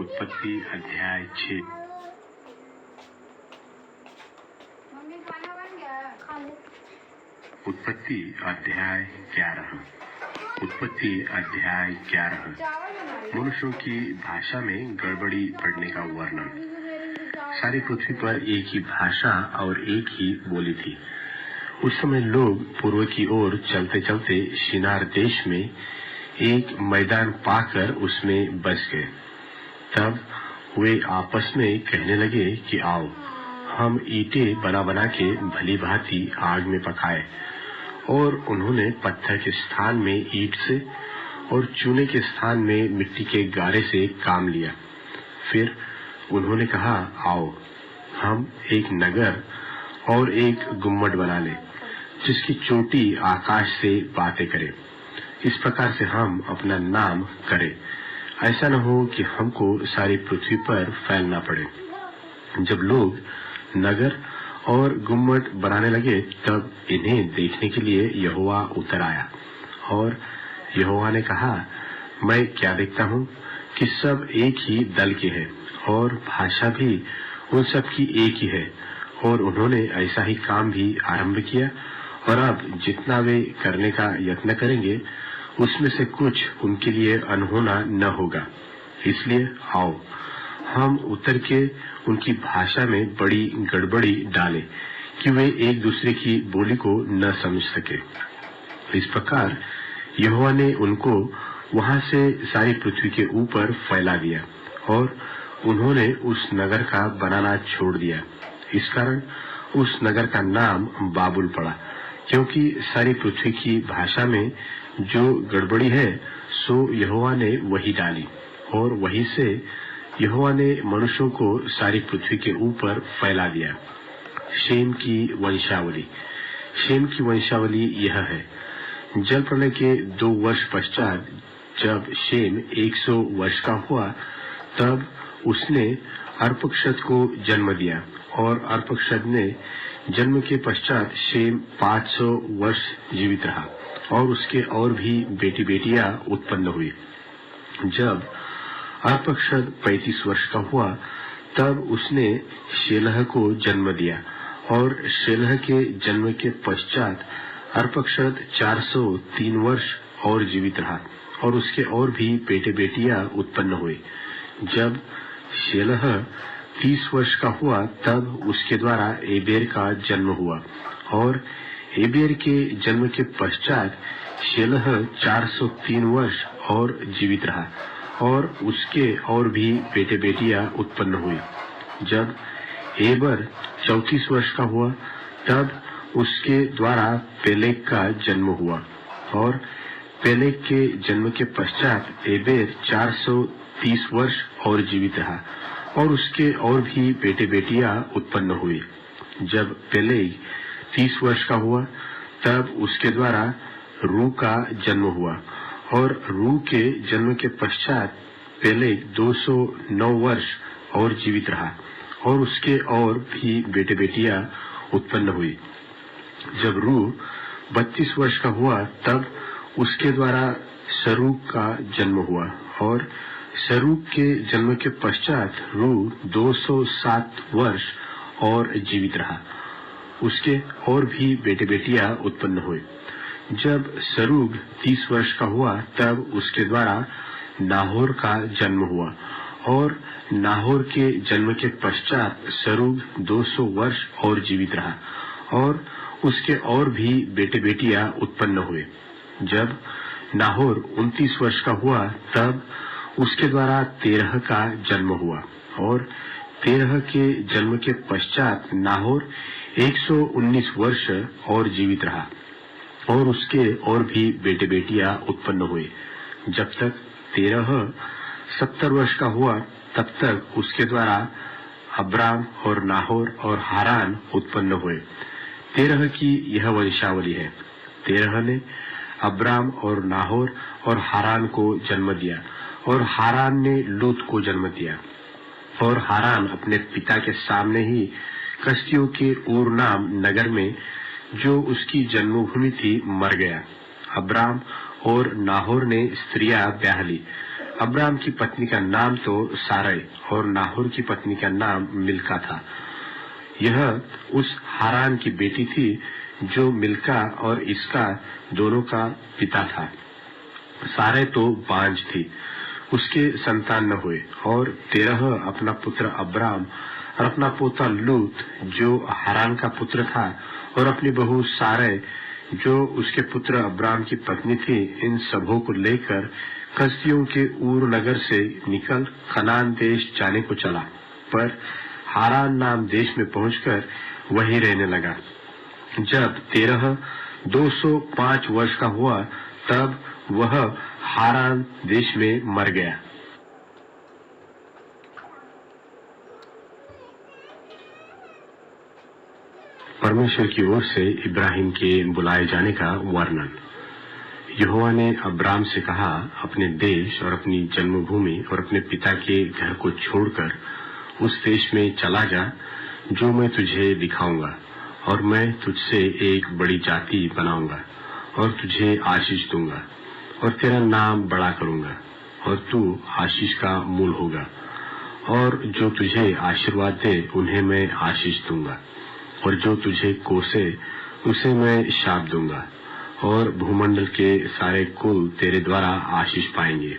उत्पत्ति अध्याय 6। उत्पत्ति अध्याय 11। उत्पत्ति अध्याय 11। मनुष्यों की भाषा में गड़बड़ी पड़ने का वर्णन। सारी पृथ्वी पर एक ही भाषा और एक ही बोली थी। उस समय लोग पूर्व की ओर चलते चलते शिनार देश में एक मैदान पाकर उसमें बस गए। तब वे आपस में कहने लगे कि आओ हम ईंटें बना बना के भली भांति आग में पकाए। और उन्होंने पत्थर के स्थान में ईंट से और चूने के स्थान में मिट्टी के गारे से काम लिया। फिर उन्होंने कहा, आओ हम एक नगर और एक गुम्मट बना लें, जिसकी चोटी आकाश से बातें करे। इस प्रकार से हम अपना नाम करें, ऐसा न हो कि हमको सारी पृथ्वी पर फैलना पड़े। जब लोग नगर और गुम्मट बनाने लगे, तब इन्हें देखने के लिए यहोवा उतर आया। और यहोवा ने कहा, मैं क्या देखता हूँ कि सब एक ही दल के हैं और भाषा भी उन सब की एक ही है। और उन्होंने ऐसा ही काम भी आरंभ किया। और अब जितना वे करने का यत्न करेंगे, उसमें से कुछ उनके लिए अनहोना न होगा। इसलिए आओ हम उतर के उनकी भाषा में बड़ी गड़बड़ी डालें कि वे एक दूसरे की बोली को न समझ सके। इस प्रकार यहोवा ने उनको वहां से सारी पृथ्वी के ऊपर फैला दिया और उन्होंने उस नगर का बनाना छोड़ दिया। इस कारण उस नगर का नाम बाबुल पड़ा, क्योंकि सारी पृथ्वी की भाषा में जो गड़बड़ी है सो यहोवा ने वही डाली। और वही से यहोवा ने मनुष्यों को सारी पृथ्वी के ऊपर फैला दिया। शेम की वंशावली। शेम की वंशावली यह है। जल प्रलय के 2 वर्ष पश्चात जब शेम 100 वर्ष का हुआ, तब उसने अर्पक्षद को जन्म दिया। और अर्पक्षद ने जन्म के पश्चात शेम 500 वर्ष जीवित रहा और उसके और भी बेटी बेटियां उत्पन्न हुई। जब अर्पक्षद 35 वर्ष का हुआ, तब उसने शेलह को जन्म दिया। और शेलह के जन्म के पश्चात अर्पक्षद 403 वर्ष और जीवित रहा और उसके और भी बेटे बेटियां उत्पन्न हुए। जब शेलह 30 वर्ष का हुआ, तब उसके द्वारा एबेर का जन्म हुआ। और एबेर के जन्म के पश्चात शेलह 403 वर्ष और जीवित रहा और उसके और भी बेटे बेटियां उत्पन्न हुई। जब एबर 34 वर्ष का हुआ, तब उसके द्वारा पेलेग का जन्म हुआ। और पेलेग के जन्म के पश्चात एबेर 430 वर्ष और जीवित रहा और उसके और भी बेटे बेटियां उत्पन्न हुई। जब पेलेग 30 वर्ष का हुआ, तब उसके द्वारा रू का जन्म हुआ। और रू के जन्म के पश्चात पेलेग 209 वर्ष और जीवित रहा और उसके और भी बेटे बेटियां उत्पन्न हुई। जब रू 32 वर्ष का हुआ, तब उसके द्वारा सरूग का जन्म हुआ। और सरूग के जन्म के पश्चात रू 207 वर्ष और जीवित रहा, उसके और भी बेटे बेटियां उत्पन्न हुए। जब सरूग 30 वर्ष का हुआ, तब उसके द्वारा नाहोर का जन्म हुआ। और नाहोर के जन्म के पश्चात सरूग 200 वर्ष और जीवित रहा और उसके और भी बेटे बेटियां उत्पन्न हुए। जब नाहोर 29 वर्ष का हुआ, तब उसके द्वारा तेरह का जन्म हुआ। और तेरह के जन्म के पश्चात नाहोर 119 वर्ष और जीवित रहा और उसके और भी बेटे बेटियां उत्पन्न हुए। जब तक तेरह 70 वर्ष का हुआ, तब तक उसके द्वारा अब्राम और नाहोर और हारान उत्पन्न हुए। तेरह की यह वंशावली है। तेरह ने अब्राम और नाहोर और हारान को जन्म दिया और हारान ने लूत को जन्म दिया। और हारान अपने पिता के सामने ही कस्तियों के ऊर नाम नगर में, जो उसकी जन्मभूमि थी, मर गया। अब्राम और नाहोर ने स्त्रियां ब्याह ली। अब्राम की पत्नी का नाम तो सारै और नाहोर की पत्नी का नाम मिल्का था। यह उस हारान की बेटी थी जो मिल्का और इसका दोनों का पिता था। सारै तो बांझ थी, उसके संतान न हुए, और तेरह अपना पुत्र अब्राम और अपना पोता लूत जो हारान का पुत्र था और अपनी बहू सारै जो उसके पुत्र अब्राम की पत्नी थी, इन सबों को लेकर कसदियों के ऊर नगर से निकल कनान देश जाने को चला, पर हारान नाम देश में पहुंचकर वहीं रहने लगा। जब तेरह 205 वर्ष का हुआ तब वह हारान देश में मर गया। परमेश्वर की ओर से इब्राहिम के बुलाए जाने का वर्णन। यहोवा ने अब्राम से कहा, अपने देश और अपनी जन्मभूमि और अपने पिता के घर को छोड़कर उस देश में चला जा जो मैं तुझे दिखाऊंगा, और मैं तुझसे एक बड़ी जाति बनाऊंगा और तुझे आशीष दूंगा और तेरा नाम बड़ा करूंगा और तू आशीष का मूल होगा, और जो तुझे आशीर्वाद दे उन्हें मैं आशीष दूंगा, और जो तुझे कोसे उसे मैं शाप दूंगा, और भूमंडल के सारे कुल तेरे द्वारा आशीष पाएंगे।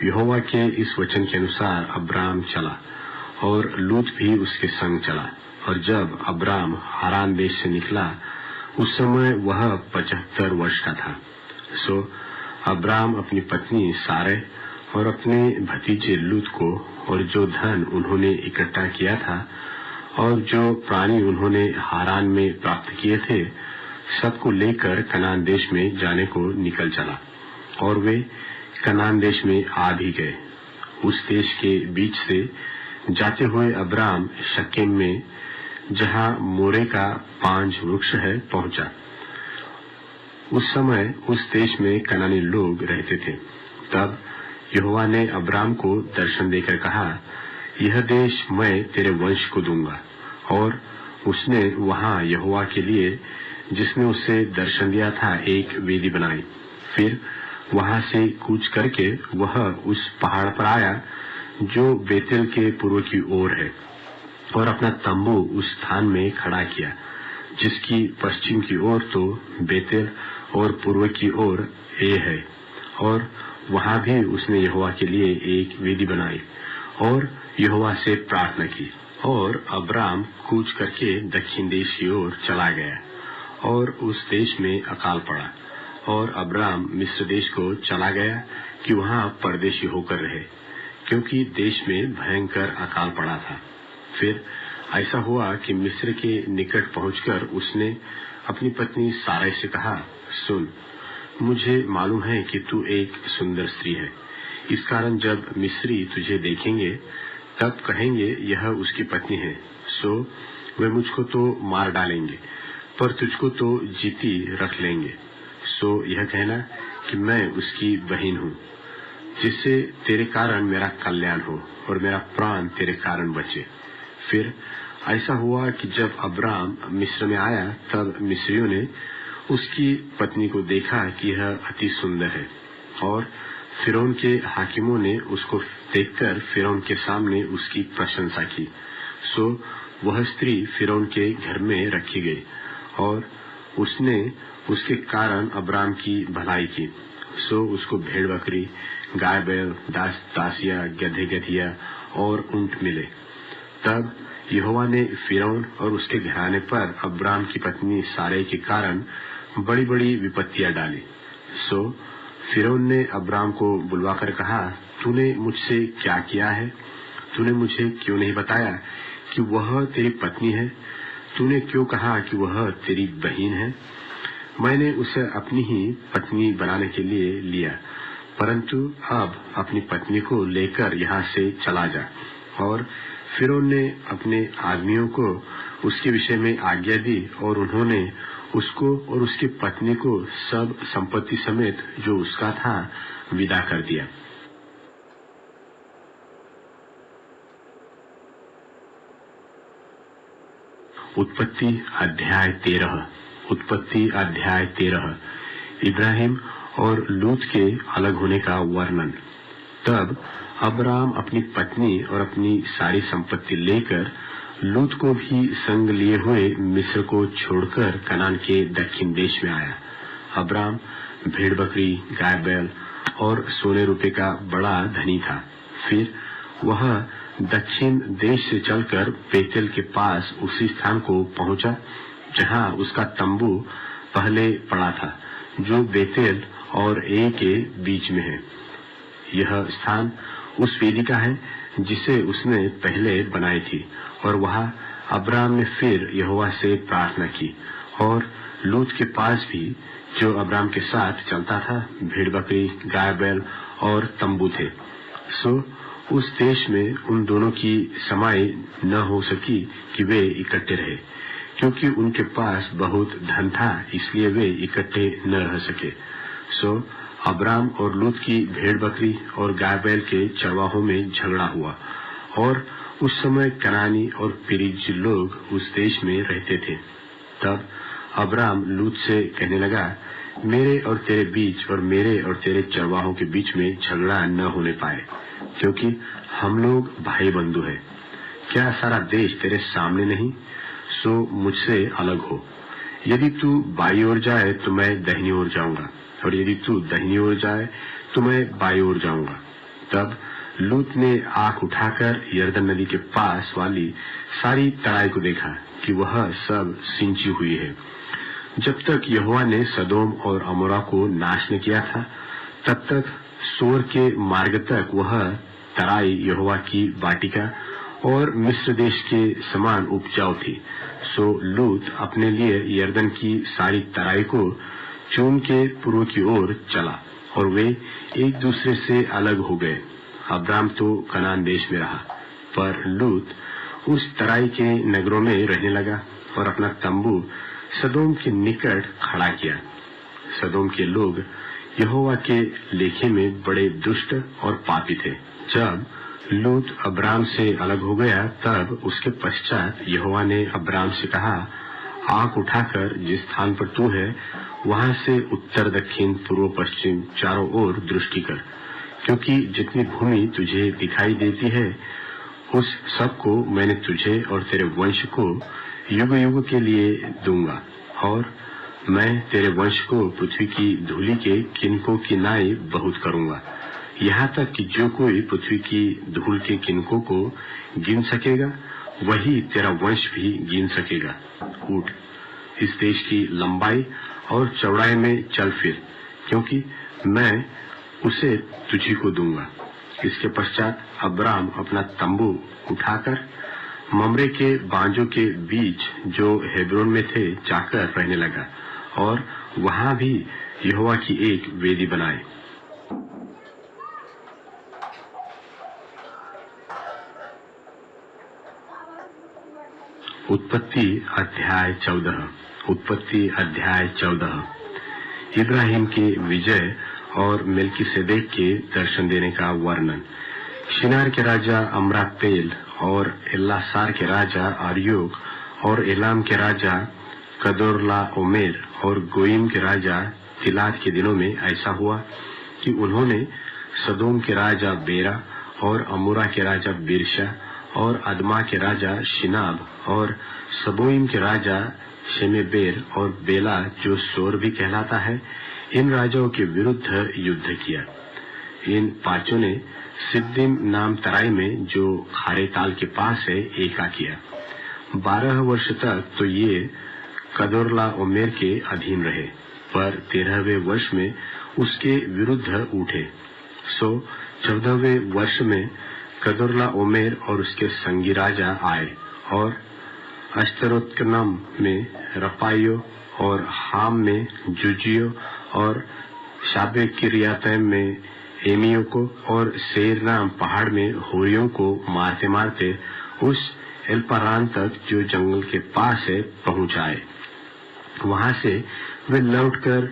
यहोवा के इस वचन के अनुसार अब्राम चला और लूत भी उसके संग चला। और जब अब्राम हारान देश से निकला उस समय वह 75 वर्ष का था। सो अब्राम अपनी पत्नी सारै और अपने भतीजे लूत को और जो धन उन्होंने इकट्ठा किया था और जो प्राणी उन्होंने हारान में प्राप्त किए थे, सबको लेकर कनान देश में जाने को निकल चला, और वे कनान देश में आ भी गए। उस देश के बीच से जाते हुए अब्राम शकेम में, जहां मोरे का पांज वृक्ष है, पहुंचा। उस समय उस देश में कनानी लोग रहते थे। तब यहोवा ने अब्राम को दर्शन देकर कहा, यह देश मैं तेरे वंश को दूंगा। और उसने वहां यहोवा के लिए, जिसने उसे दर्शन दिया था, एक वेदी बनाई। फिर वहां से कूच करके वह उस पहाड़ पर आया जो बेतेल के पूर्व की ओर है, और अपना तंबू उस स्थान में खड़ा किया जिसकी पश्चिम की ओर तो बेतेल और पूर्व की ओर ए है। और वहां भी उसने यहोवा के लिए एक वेदी बनाई और यहोवा से प्रार्थना की। और अब्राम कूच करके दक्षिण देश की ओर चला गया, और उस देश में अकाल पड़ा, और अब्राम मिस्र देश को चला गया कि वहां परदेशी होकर रहे, क्योंकि देश में भयंकर अकाल पड़ा था। फिर ऐसा हुआ कि मिस्र के निकट पहुंचकर उसने अपनी पत्नी सारै से कहा, सुन, मुझे मालूम है कि तू एक सुंदर स्त्री है। इस कारण जब मिस्री तुझे देखेंगे तब कहेंगे यह उसकी पत्नी है। सो वे मुझको तो मार डालेंगे, पर तुझको तो जीती रख लेंगे। सो यह कहना कि मैं उसकी बहन हूँ, जिससे तेरे कारण मेरा कल्याण हो और मेरा प्राण तेरे कारण बचे। फिर ऐसा हुआ कि जब अब्राम मिस्र में आया तब मिस्रियों ने उसकी पत्नी को देखा कि यह अति सुंदर है, और फिरौन के हाकिमों ने उसको देखकर फिरौन के सामने उसकी प्रशंसा की। सो वह स्त्री फिरौन के घर में रखी गई, और उसने उसके कारण अब्राम की भलाई की। सो उसको भेड़ बकरी, गाय बैल, दास दासिया, गधे गधिया और ऊंट मिले। तब यहोवा ने फिरौन और उसके घराने पर अब्राम की पत्नी सारै के कारण बड़ी बड़ी विपत्तियां डाली। सो फिरौन ने अब्राम को बुलवाकर कहा, तूने मुझसे क्या किया है? तूने मुझे क्यों नहीं बताया कि वह तेरी पत्नी है? तूने क्यों कहा कि वह तेरी बहन है? मैंने उसे अपनी ही पत्नी बनाने के लिए लिया, परंतु अब अपनी पत्नी को लेकर यहाँ से चला जा। और फिरौन ने अपने आदमियों को उसके विषय में आज्ञा दी, और उन्होंने उसको और उसकी पत्नी को सब संपत्ति समेत जो उसका था विदा कर दिया। उत्पत्ति अध्याय 13। उत्पत्ति अध्याय 13। इब्राहिम और लूत के अलग होने का वर्णन। तब अब्राम अपनी पत्नी और अपनी सारी संपत्ति लेकर लूत को भी संग लिए हुए मिस्र को छोड़कर कनान के दक्षिण देश में आया। अब्राम भेड़ बकरी, गाय बैल और सोने रुपए का बड़ा धनी था। फिर वह दक्षिण देश से चलकर बेतेल के पास उसी स्थान को पहुंचा जहां उसका तंबू पहले पड़ा था, जो बेतेल और ए के बीच में है। यह स्थान उस वेदिका है जिसे उसने पहले बनाई थी, और वहां अब्राम ने फिर यहोवा से प्रार्थना की। और लूत के पास भी, जो अब्राम के साथ चलता था, भेड़ बकरी, गाय बैल और तंबू थे। सो उस देश में उन दोनों की समाई न हो सकी कि वे इकट्ठे रहे, क्योंकि उनके पास बहुत धन था, इसलिए वे इकट्ठे न रह सके। सो अब्राम और लूत की भेड़ बकरी और गाय बैल के चरवाहों में झगड़ा हुआ, और उस समय कनानी और पेरिज लोग उस देश में रहते थे। तब अब्राम लूत से कहने लगा, मेरे और तेरे बीच और मेरे और तेरे चरवाहों के बीच में झगड़ा न होने पाए, क्योंकि हम लोग भाई बंधु हैं। क्या सारा देश तेरे सामने नहीं? सो मुझसे अलग हो। यदि तू बाई ओर जाए तो मैं दाहिनी ओर जाऊंगा, और यदि तू दाहिनी ओर जाए तो मैं बाई ओर जाऊंगा। तब लूत ने आंख उठाकर यरदन नदी के पास वाली सारी तराई को देखा कि वह सब सिंची हुई है। जब तक यहोवा ने सदोम और अमोरा को नाश न किया था, तब तक सोर के मार्ग तक वह तराई यहोवा की वाटिका और मिस्र देश के समान उपजाऊ थी। सो लूत अपने लिए यरदन की सारी तराई को चून के पूर्व की ओर चला, और वे एक दूसरे से अलग हो गए। अब्राम तो कनान देश में रहा, पर लूत उस तराई के नगरों में रहने लगा और अपना तंबू सदोम के निकट खड़ा किया। सदोम के लोग यहोवा के लेखे में बड़े दुष्ट और पापी थे। जब लूत अब्राम से अलग हो गया, तब उसके पश्चात यहोवा ने अब्राम से कहा, आंख उठाकर जिस स्थान पर तू है, वहां से उत्तर, दक्षिण, पूर्व, पश्चिम चारों ओर दृष्टि कर, क्योंकि जितनी भूमि तुझे दिखाई देती है, उस सब को मैंने तुझे और तेरे वंश को युग युग के लिए दूंगा, और मैं तेरे वंश को पृथ्वी की धूलि के किनकों की नाई बहुत करूंगा, यहाँ तक कि जो कोई पृथ्वी की धूल के किनकों को गिन सकेगा, वही तेरा वंश भी गिन सकेगा। उठ, इस देश की लंबाई और चौड़ाई में चल फिर, क्योंकि मैं उसे तुझी को दूंगा। इसके पश्चात अब्राम अपना तंबू उठाकर ममरे के बांजों के बीच, जो हेब्रोन में थे, जाकर रहने लगा, और वहां भी यहोवा की एक वेदी बनाई। उत्पत्ति अध्याय 14। उत्पत्ति अध्याय 14। इब्राहिम के विजय और मेल्कीसेदेक के दर्शन देने का वर्णन। शिनार के राजा अमरापेल और एल्लासार के राजा आर्योक और एलाम के राजा कदोर्लाओमेर और गोइम के राजा तिलात के दिनों में ऐसा हुआ कि उन्होंने सदोम के राजा बेरा और अमोरा के राजा बिरशा और अदमा के राजा शिनाब और सबोइम के राजा शेमेबेर और बेला, जो सोर भी कहलाता है, इन राजाओं के विरुद्ध युद्ध किया। इन पांचों ने सिद्दीम नाम तराई में, जो खारे ताल के पास है, एका किया। 12 वर्ष तक तो ये कदोर्लाओमेर के अधीन रहे, पर 13वें वर्ष में उसके विरुद्ध उठे। सो 14वें वर्ष में कदोर्लाओमेर और उसके संगी राजा आए, और अश्तरोत्कनम में रपाइयो और हाम में जुजियो और शाबे किरियातैम में एमियो को और सेर नाम पहाड़ में होरियों को मारते मारते उस एल्पारान तक, जो जंगल के पास है, पहुंच आए। वहां से वे लौटकर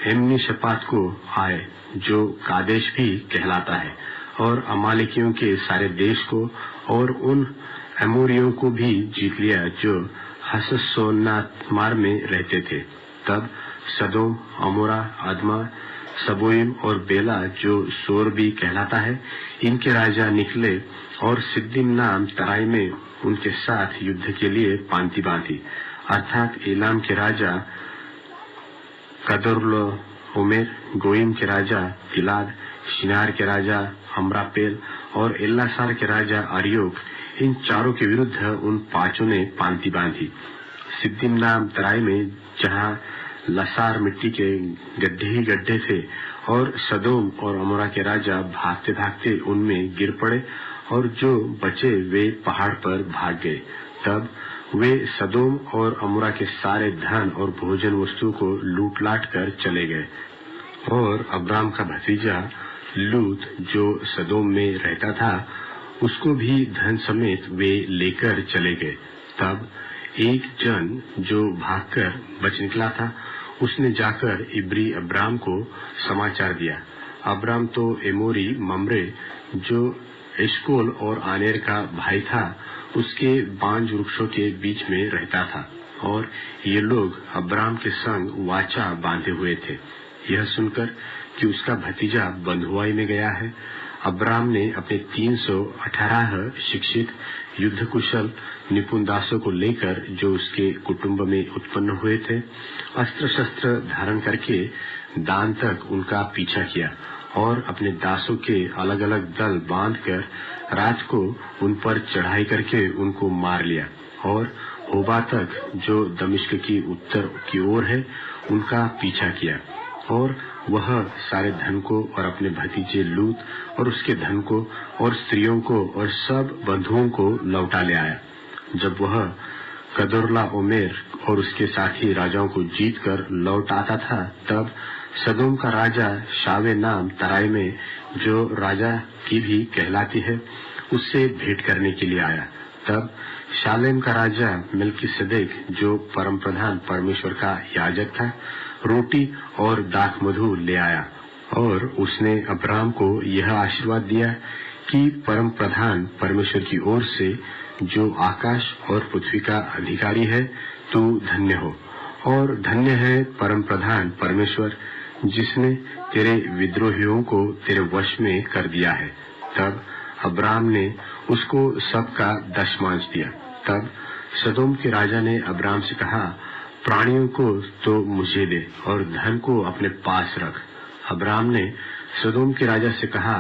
एमनी शपात को आए, जो कादेश भी कहलाता है, और अमालेकियों के सारे देश को और उन अमोरियों को भी जीत लिया, जो हससोनातमार में रहते थे। तब सदोम, अमोरा, अदमा, सबोइम और बेला जो सोर भी कहलाता है, इनके राजा निकले और सिद्दीम नाम तराई में उनके साथ युद्ध के लिए पांति बांधी, अर्थात एलाम के राजा कदोर्लाओमेर, गोइम के राजा तिलाद, शिनार के राजा अमरापेल और एल्लासार के राजा अरियोक, इन चारों के विरुद्ध उन पांचों ने पांति बांधी। सिद्दीम नाम तराई में जहां लसार मिट्टी के गड्ढे ही गड्ढे थे और सदोम और अमोरा के राजा भागते भागते उनमें गिर पड़े और जो बचे वे पहाड़ पर भाग गए। तब वे सदोम और अमोरा के सारे धन और भोजन वस्तु को लूट लाट कर चले गए। और अब्राम का भतीजा लूत जो सदोम में रहता था, उसको भी धन समेत वे लेकर चले गए। तब एक जन जो भागकर बच निकला था, उसने जाकर इब्री अब्राम को समाचार दिया। अब्राम तो एमोरी मम्रे जो एशकोल और आनेर का भाई था, उसके बांज वृक्षों के बीच में रहता था, और ये लोग अब्राम के संग वाचा बांधे हुए थे। यह सुनकर कि उसका भतीजा बंधुआई में गया है, अब्राम ने अपने 318 शिक्षित युद्ध कुशल निपुण दासों को लेकर, जो उसके कुटुंब में उत्पन्न हुए थे, अस्त्र शस्त्र धारण करके दान तक उनका पीछा किया और अपने दासों के अलग अलग दल बांधकर रात को उन पर चढ़ाई करके उनको मार लिया और होबा तक, जो दमिश्क की उत्तर की ओर है, उनका पीछा किया। और वह सारे धन को और अपने भतीजे लूत और उसके धन को और स्त्रियों को और सब बंधुओं को लौटा ले आया। जब वह कदोर्लाओमेर और उसके साथी राजाओं को जीतकर लौट आता था, तब सदोम का राजा शावे नाम तराई में, जो राजा की भी कहलाती है, उससे भेंट करने के लिए आया। तब शालेम का राजा मेल्किसेदेक, जो परम प्रधान परमेश्वर का याजक था, रोटी और दाख मधु ले आया और उसने अब्राम को यह आशीर्वाद दिया कि परम प्रधान परमेश्वर की ओर से, जो आकाश और पृथ्वी का अधिकारी है, तू धन्य हो, और धन्य है परम प्रधान परमेश्वर, जिसने तेरे विद्रोहियों को तेरे वश में कर दिया है। तब अब्राम ने उसको सबका दशमांश दिया। तब सदोम के राजा ने अब्राम से कहा, प्राणियों को तो मुझे दे और धन को अपने पास रख। अब्राम ने सदोम के राजा से कहा,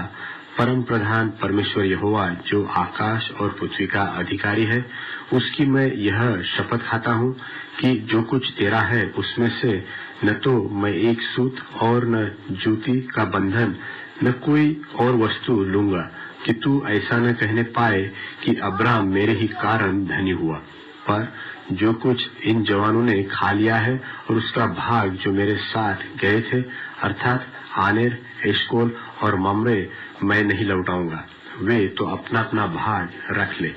परम प्रधान परमेश्वर यहोवा, जो आकाश और पृथ्वी का अधिकारी है, उसकी मैं यह शपथ खाता हूँ कि जो कुछ तेरा है उसमें से न तो मैं एक सूत और न जूती का बंधन न कोई और वस्तु लूंगा, कि तू ऐसा न कहने पाए कि अब्राम मेरे ही कारण धनी हुआ। पर जो कुछ इन जवानों ने खा लिया है और उसका भाग जो मेरे साथ गए थे, अर्थात आनेर, एशकोल और मम्रे, मैं नहीं लौटाऊंगा। वे तो अपना अपना भाग रख ले।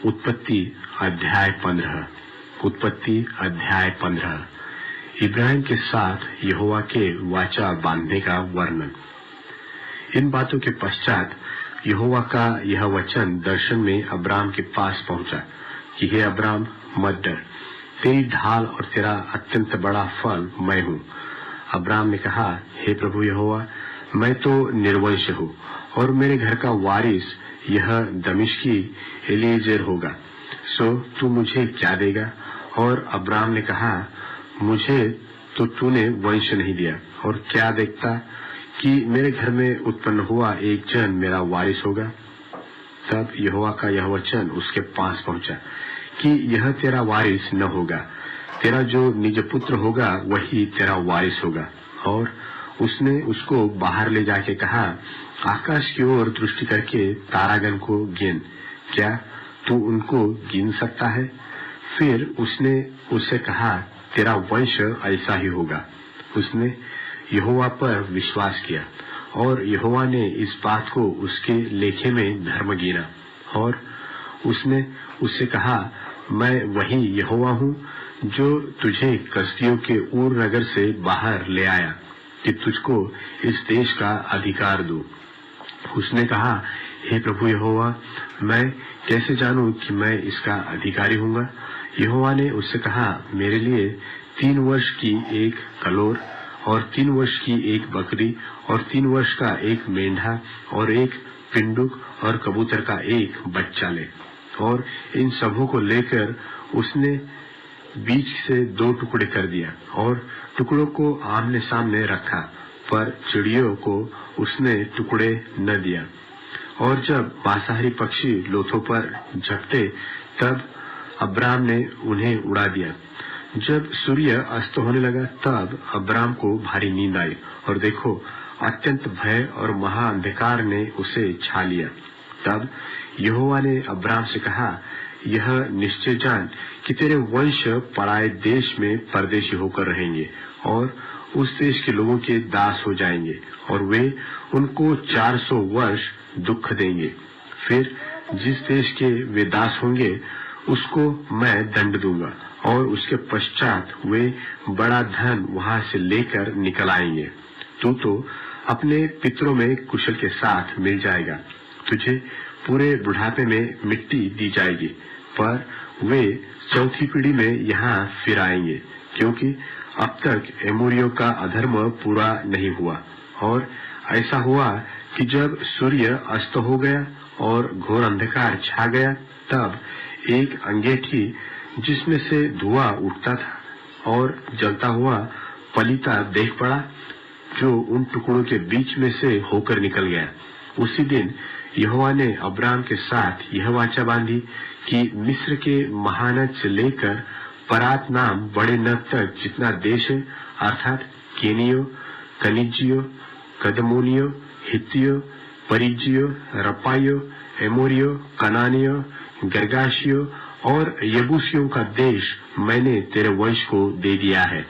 उत्पत्ति अध्याय 15। उत्पत्ति अध्याय 15। इब्राहिम के साथ यहोवा के वाचा बांधने का वर्णन। इन बातों के पश्चात यहोवा का यह वचन दर्शन में अब्राम के पास पहुंचा कि हे अब्राम, मत डर, तेरी ढाल और तेरा अत्यंत बड़ा फल मैं हूँ। अब्राम ने कहा, हे प्रभु यहोवा, मैं तो निर्वंश हूँ और मेरे घर का वारिस यह दमिश्की एलीजेर होगा, सो तू मुझे क्या देगा? और अब्राम ने कहा, मुझे तो तूने वंश नहीं दिया, और क्या देखता कि मेरे घर में उत्पन्न हुआ एक जन मेरा वारिस होगा। तब यहोवा का यह वचन उसके पास पहुंचा कि यह तेरा वारिस न होगा, तेरा जो निज पुत्र होगा वही तेरा वारिस होगा। और उसने उसको बाहर ले जाके कहा, आकाश की ओर दृष्टि करके तारागण को गिन, क्या तू उनको गिन सकता है? फिर उसने उससे कहा, तेरा वंश ऐसा ही होगा। उसने यहोवा पर विश्वास किया और यहोवा ने इस बात को उसके लेखे में धर्म गिना। और उसने उससे कहा, मैं वही यहोवा हूँ जो तुझे कसदियों के ऊर नगर से बाहर ले आया कि तुझको इस देश का अधिकार दूं। उसने कहा, हे प्रभु यहोवा, मैं कैसे जानूं कि मैं इसका अधिकारी हूँगा? यहोवा ने उससे कहा, मेरे लिए 3 वर्ष की एक कलोर और 3 वर्ष की एक बकरी और 3 वर्ष का एक मेंढा और एक पिंडुक और कबूतर का एक बच्चा ले। और इन सबों को लेकर उसने बीच से 2 टुकड़े कर दिया और टुकड़ों को आमने सामने रखा, पर चिड़ियों को उसने टुकड़े न दिया। और जब मांसाहारी पक्षी लोथों पर झपटे तब अब्राम ने उन्हें उड़ा दिया। जब सूर्य अस्त होने लगा तब अब्राम को भारी नींद आई, और देखो अत्यंत भय और महाअंधकार ने उसे छा लिया। तब यहोवा ने अब्राम से कहा, यह निश्चय जान कि तेरे वंश पराए देश में परदेशी होकर रहेंगे और उस देश के लोगों के दास हो जाएंगे, और वे उनको 400 वर्ष दुख देंगे। फिर जिस देश के वे दास होंगे उसको मैं दंड दूंगा, और उसके पश्चात वे बड़ा धन वहां से लेकर निकल आएंगे। तू तो अपने पितरों में कुशल के साथ मिल जाएगा। तुझे पूरे बुढ़ापे में मिट्टी दी जाएगी, पर वे 4थी पीढ़ी में यहाँ फिर आएंगे, क्योंकि अब तक एमोरियों का अधर्म पूरा नहीं हुआ। और ऐसा हुआ कि जब सूर्य अस्त हो गया और घोर अंधकार छा गया, तब एक अंगीठी जिसमें से धुआं उठता था और जलता हुआ पलीता देख पड़ा, जो उन टुकड़ों के बीच में से होकर निकल गया। उसी दिन यहोवा ने अब्राम के साथ यह वाचा बांधी कि मिस्र के महानद से लेकर परात नाम बड़े नद तक जितना देश है, अर्थात केनियो, कनिजियो, कदमोनियो, हित्तियो, परिजियो, रपाइयो, एमोरियो, कनानियो, गर्गाशियो और यबूसियों का देश मैंने तेरे वंश को दे दिया है।